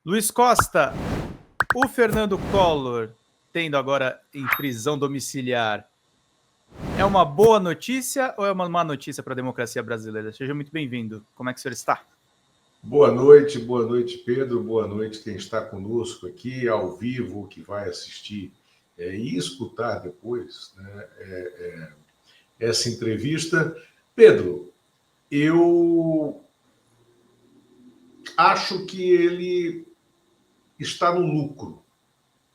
Luiz Costa, o Fernando Collor, tendo agora em prisão domiciliar, é uma boa notícia ou é uma má notícia para a democracia brasileira? Seja muito bem-vindo. Como é que o senhor está? Boa noite, Pedro. Boa noite quem está conosco aqui ao vivo, que vai assistir e escutar depois, né, essa entrevista. Pedro, eu acho que ele está no lucro,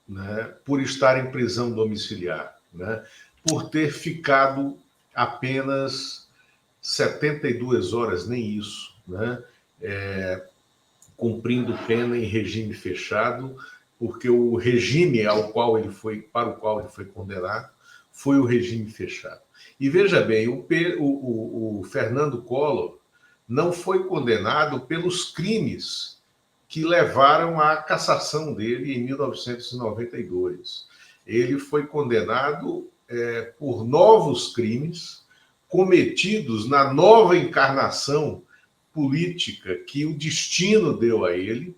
né, por estar em prisão domiciliar, né, por ter ficado apenas 72 horas, nem isso, né, cumprindo pena em regime fechado, porque o regime para o qual ele foi condenado foi o regime fechado. E veja bem, o Fernando Collor não foi condenado pelos crimes que levaram à cassação dele em 1992. Ele foi condenado por novos crimes cometidos na nova encarnação política que o destino deu a ele,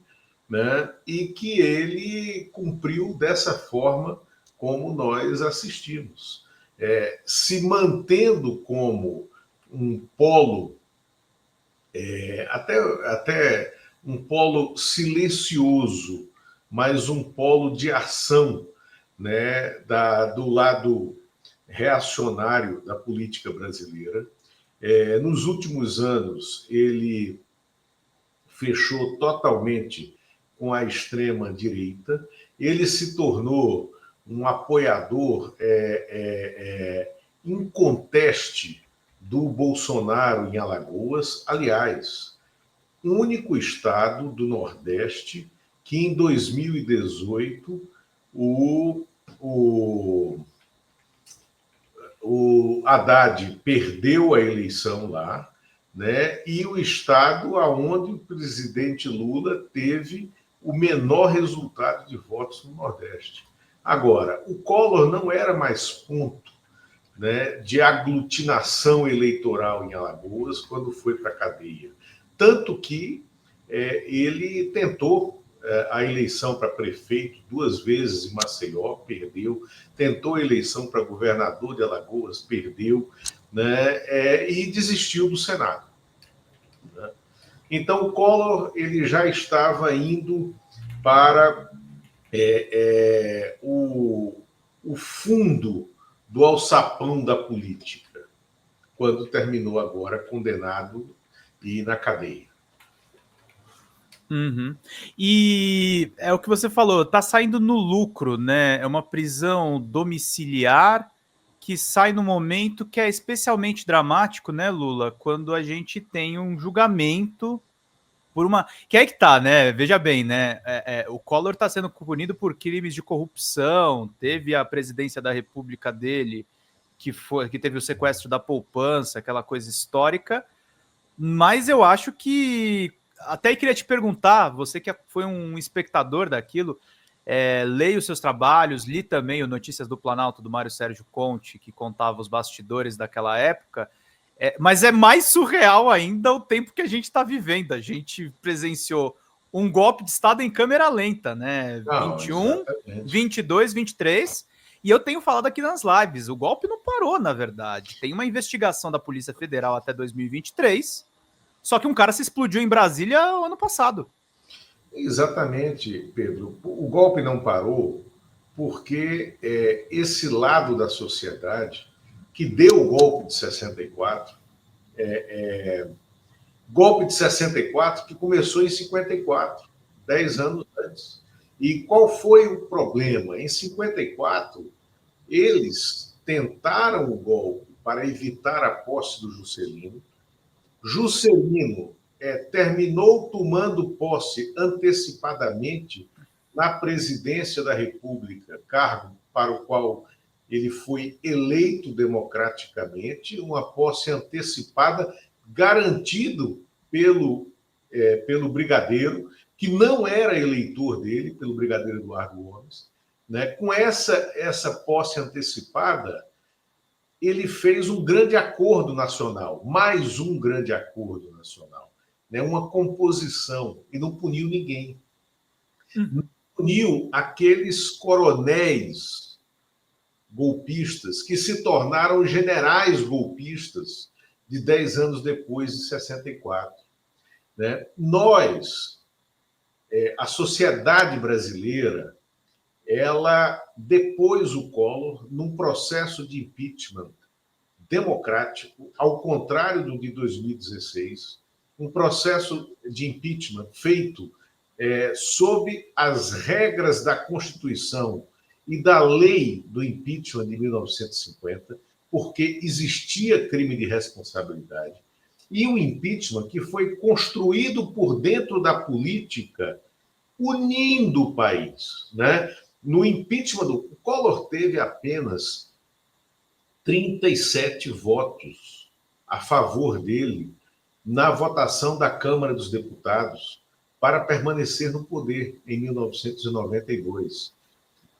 né, e que ele cumpriu dessa forma como nós assistimos, se mantendo como um polo, até um polo silencioso, mas um polo de ação, né, do lado reacionário da política brasileira. Nos últimos anos, ele fechou totalmente com a extrema-direita, ele se tornou um apoiador inconteste do Bolsonaro em Alagoas. Aliás, o único estado do Nordeste que, em 2018, o Haddad perdeu a eleição lá, né? E o estado onde o presidente Lula teve o menor resultado de votos no Nordeste. Agora, o Collor não era mais ponto, né, de aglutinação eleitoral em Alagoas quando foi para a cadeia. Tanto que ele tentou a eleição para prefeito 2 vezes em Maceió, perdeu. Tentou a eleição para governador de Alagoas, perdeu, né, e desistiu do Senado, né? Então, o Collor ele já estava indo para o fundo do alçapão da política, quando terminou agora condenado e na cadeia. Uhum. E é o que você falou, tá saindo no lucro, né? É uma prisão domiciliar que sai no momento que é especialmente dramático, né, Lula? Quando a gente tem um julgamento por uma... Que é que tá, né? Veja bem, né? O Collor está sendo punido por crimes de corrupção, teve a presidência da República dele, que teve o sequestro da poupança, aquela coisa histórica, mas eu acho que... Até queria te perguntar, você que foi um espectador daquilo, leio os seus trabalhos, li também o Notícias do Planalto, do Mário Sérgio Conte, que contava os bastidores daquela época, mas é mais surreal ainda o tempo que a gente está vivendo. A gente presenciou um golpe de Estado em câmera lenta, né? Não, 21, exatamente. 22, 23... E eu tenho falado aqui nas lives, o golpe não parou, na verdade. Tem uma investigação da Polícia Federal até 2023, só que um cara se explodiu em Brasília ano passado. Exatamente, Pedro. O golpe não parou porque esse lado da sociedade que deu o golpe de 64, golpe de 64 que começou em 54, 10 anos antes. E qual foi o problema? Em 54, eles tentaram o golpe para evitar a posse do Juscelino. Juscelino terminou tomando posse antecipadamente na presidência da República, cargo para o qual ele foi eleito democraticamente, uma posse antecipada, garantido pelo brigadeiro, que não era eleitor dele, pelo brigadeiro Eduardo Gomes, né? Com essa posse antecipada, ele fez um grande acordo nacional, mais um grande acordo nacional, né? Uma composição, e não puniu ninguém. Uniu aqueles coronéis golpistas que se tornaram generais golpistas de 10 anos depois, de 64. Né? Nós, a sociedade brasileira, ela depôs o Collor num processo de impeachment democrático, ao contrário do de 2016, um processo de impeachment feito sob as regras da Constituição e da lei do impeachment de 1950, porque existia crime de responsabilidade, e o impeachment que foi construído por dentro da política, unindo o país. Né? No impeachment, o Collor teve apenas 37 votos a favor dele na votação da Câmara dos Deputados para permanecer no poder em 1992.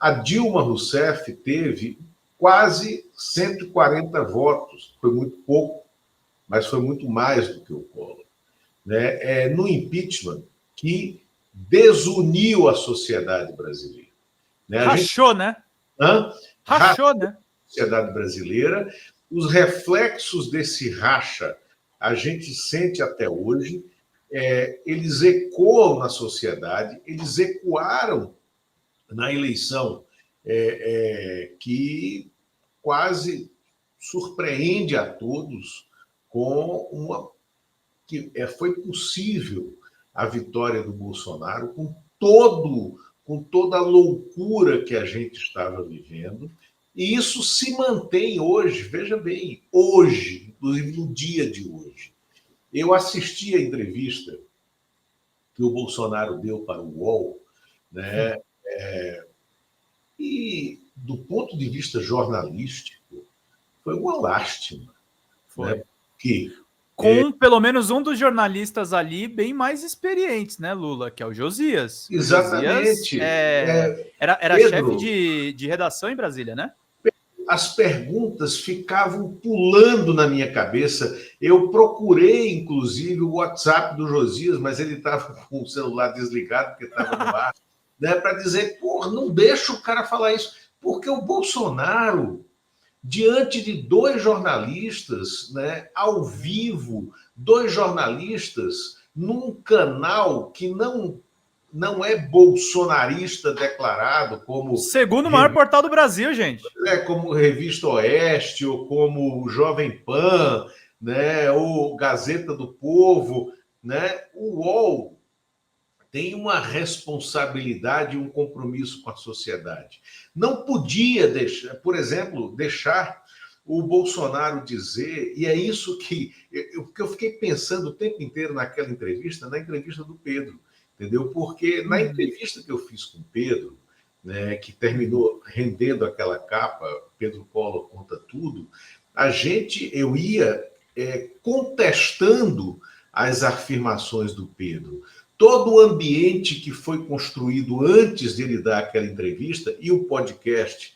A Dilma Rousseff teve quase 140 votos, foi muito pouco, mas foi muito mais do que o Collor. Né? No impeachment que desuniu a sociedade brasileira. Né? Rachou, né? Rachou, né? A sociedade brasileira. Os reflexos desse racha a gente sente até hoje. Eles ecoam na sociedade, eles ecoaram na eleição que quase surpreende a todos com que foi possível a vitória do Bolsonaro com toda a loucura que a gente estava vivendo, e isso se mantém hoje, veja bem, hoje, inclusive no dia de hoje. Eu assisti a entrevista que o Bolsonaro deu para o UOL, né? E, do ponto de vista jornalístico, foi uma lástima. Foi. Né? Que, com pelo menos um dos jornalistas ali bem mais experientes, né, Lula? Que é o Josias. Exatamente. O Josias era chefe de redação em Brasília, né? As perguntas ficavam pulando na minha cabeça. Eu procurei, inclusive, o WhatsApp do Josias, mas ele estava com o celular desligado, porque estava no ar, né, para dizer, não deixa o cara falar isso. Porque o Bolsonaro, diante de dois jornalistas, né, ao vivo, dois jornalistas num canal que não é bolsonarista declarado, como... Segundo maior portal do Brasil, gente. Como Revista Oeste, ou como Jovem Pan, né, ou Gazeta do Povo, né? O UOL tem uma responsabilidade e um compromisso com a sociedade. Não podia deixar, por exemplo, o Bolsonaro dizer, e é isso que eu fiquei pensando o tempo inteiro na entrevista do Pedro, entendeu? Porque na entrevista que eu fiz com o Pedro, né, que terminou rendendo aquela capa, Pedro Collor conta tudo, eu ia contestando as afirmações do Pedro. Todo o ambiente que foi construído antes de ele dar aquela entrevista, e o podcast,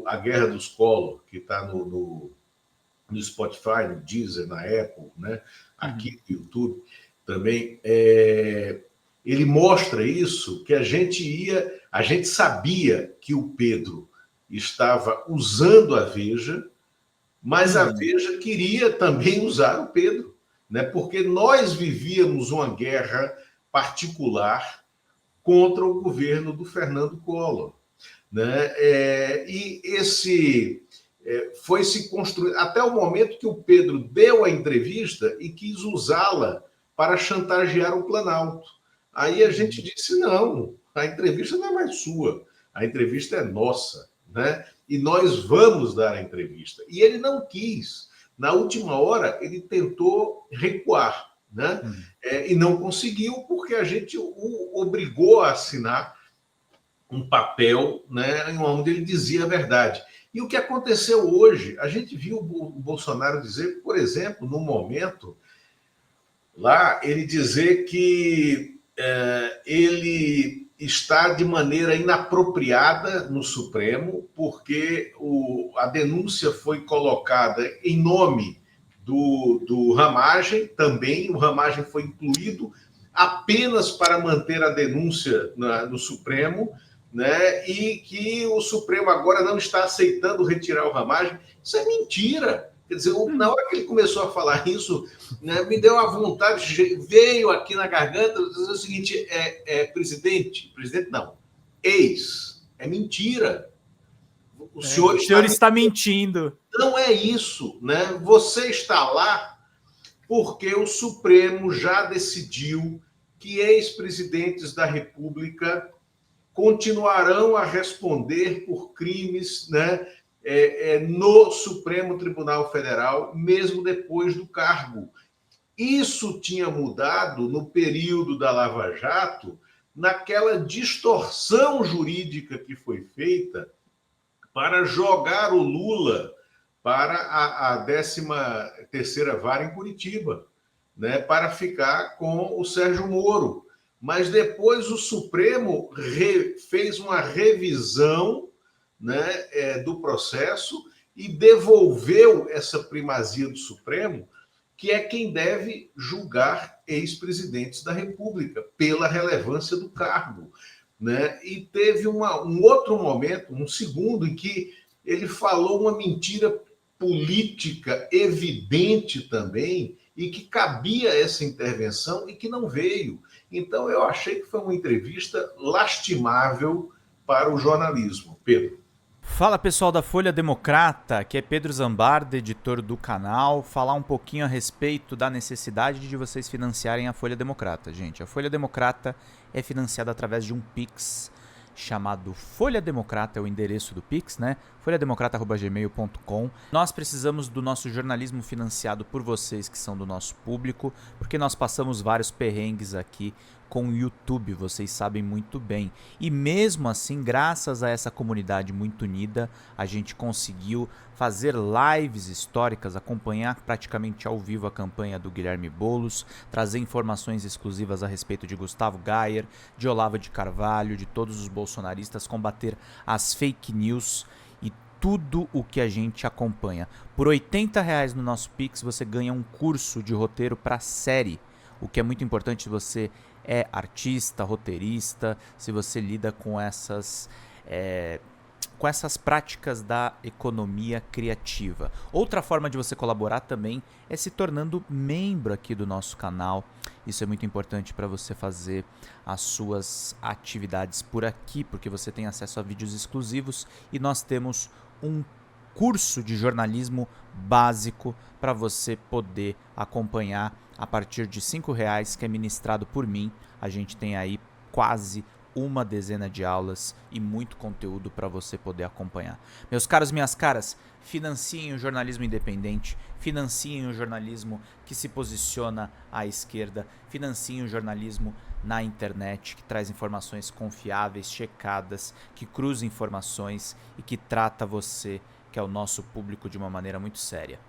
A Guerra dos Collor, que está no Spotify, no Deezer, na Apple, né, aqui no YouTube também, ele mostra isso, que a gente sabia que o Pedro estava usando a Veja, mas a Veja queria também usar o Pedro, né? Porque nós vivíamos uma guerra particular contra o governo do Fernando Collor. Né? E esse foi se construir até o momento que o Pedro deu a entrevista e quis usá-la para chantagear o Planalto. Aí a gente disse, não, a entrevista não é mais sua, a entrevista é nossa, né? E nós vamos dar a entrevista. E ele não quis. Na última hora, ele tentou recuar, né? E não conseguiu, porque a gente o obrigou a assinar um papel, né, onde ele dizia a verdade. E o que aconteceu hoje? A gente viu o Bolsonaro dizer, por exemplo, no momento, lá, ele dizer que ele está de maneira inapropriada no Supremo, porque a denúncia foi colocada em nome do Ramagem, também o Ramagem foi incluído. apenas para manter a denúncia no Supremo, né? E que o Supremo agora não está aceitando retirar o Ramagem. Isso é mentira. Quer dizer, na hora que ele começou a falar isso, né, me deu uma vontade, veio aqui na garganta, dizer o seguinte, presidente não, é mentira. O senhor está mentindo. Não é isso, né? Você está lá porque o Supremo já decidiu que ex-presidentes da República continuarão a responder por crimes, né, no Supremo Tribunal Federal, mesmo depois do cargo. Isso tinha mudado no período da Lava Jato, naquela distorção jurídica que foi feita para jogar o Lula para a 13ª Vara em Curitiba, né, para ficar com o Sérgio Moro. Mas depois o Supremo fez uma revisão, né, do processo e devolveu essa primazia do Supremo, que é quem deve julgar ex-presidentes da República, pela relevância do cargo. Né? E teve um outro momento, um segundo, em que ele falou uma mentira política evidente também, e que cabia essa intervenção e que não veio. Então, eu achei que foi uma entrevista lastimável para o jornalismo. Pedro. Fala, pessoal da Folha Democrata, aqui é Pedro Zambarda, editor do canal. Falar um pouquinho a respeito da necessidade de vocês financiarem a Folha Democrata. Gente, a Folha Democrata é financiada através de um Pix chamado Folha Democrata, é o endereço do Pix, né? folhademocrata@gmail.com. Nós precisamos do nosso jornalismo financiado por vocês que são do nosso público, porque nós passamos vários perrengues aqui com o YouTube, vocês sabem muito bem. E mesmo assim, graças a essa comunidade muito unida, a gente conseguiu fazer lives históricas, acompanhar praticamente ao vivo a campanha do Guilherme Boulos, trazer informações exclusivas a respeito de Gustavo Gayer, de Olavo de Carvalho, de todos os bolsonaristas, combater as fake news e tudo o que a gente acompanha. Por R$80 no nosso Pix você ganha um curso de roteiro para série, o que é muito importante se você é artista, roteirista, se você lida com essas práticas da economia criativa. Outra forma de você colaborar também é se tornando membro aqui do nosso canal. Isso é muito importante para você fazer as suas atividades por aqui, porque você tem acesso a vídeos exclusivos e nós temos um curso de jornalismo básico para você poder acompanhar a partir de R$5, que é ministrado por mim. A gente tem aí quase uma dezena de aulas e muito conteúdo para você poder acompanhar. Meus caros, minhas caras, financiem o jornalismo independente, financiem o jornalismo que se posiciona à esquerda, financiem o jornalismo na internet, que traz informações confiáveis, checadas, que cruza informações e que trata você, que é o nosso público, de uma maneira muito séria.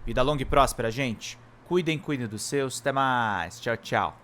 Vida longa e próspera, gente. Cuidem dos seus. Até mais. Tchau, tchau.